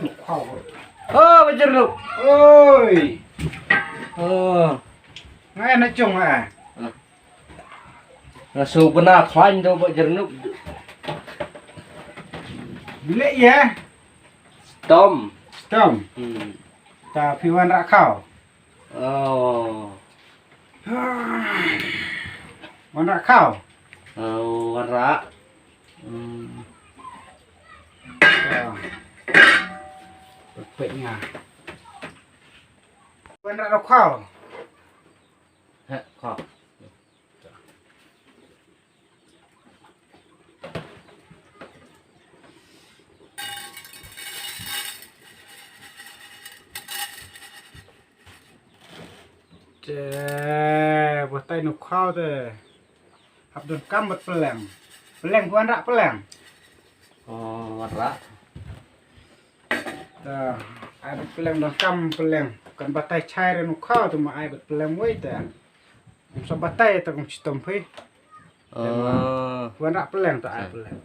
nục khẩu. bây giờ được. Ôi, Ờ, nghe nói chung à. là số bên nào thoáng đâu bây giờ nước. Bí lệ gì á? Tôm. Tôm. Ừ. Ta phi văn đã khảo. Ờ, Văn đã khảo. văn rã. Vậy nha. Văn đã đọc khảo. Khó. Chè, buat tay nục khảo thế. Hấp đồn cam bật peleng. Peleng văn đã peleng. Văn rã. Ai bật peleng đồn cam peleng. Kan batai chai ra nục khảo tu mà ai bật peleng vậy ta. So batai ta cũng chỉ tầm phi. Văn đã peleng ta ai peleng.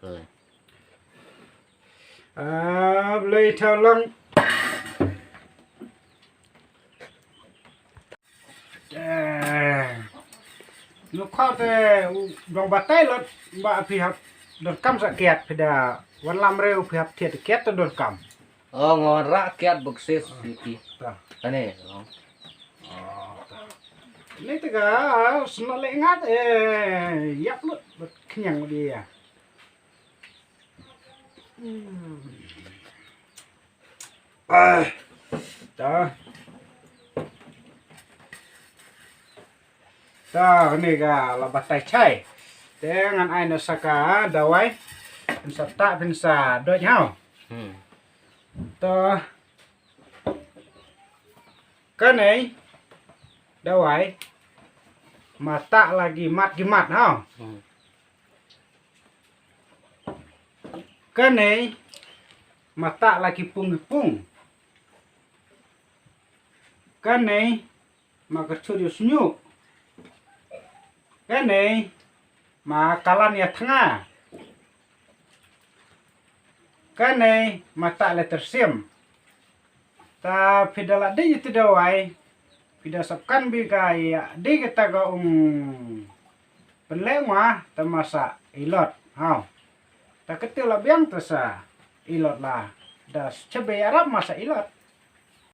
Rồi. Lấy theo lăng. Lúc khó thì đồng bát tay lột bà phi học đột cam dạ kẹt thì đã vẫn làm rêu phi học thiệt kẹt tới đột cam. Ngon rã kiat buksis iki. Ane, Lấy tất cả nó lại ngát dắp luôn bật nhằng đi à. Đó. Đó, cái này là bát tay chay. Thế ngăn ai nó saka đầu ấy. Mình sẽ tạ mình xả đôi nhau. Đó. Cái này đâu ấy mà tạ là cái mặt không? Cái này mà tạ là cái pung. Cái này mà cái chỗ điều nhu. Cái này mà kalan ya tengah. Cái này mà tạ là tersim. Ta pidala di itu dawai. Pida sabkan bigai di kita go pelengwa ta masa ilot. Ha. Ta ketil la biang ta sa ilot la. Da chebe Arab masa ilot.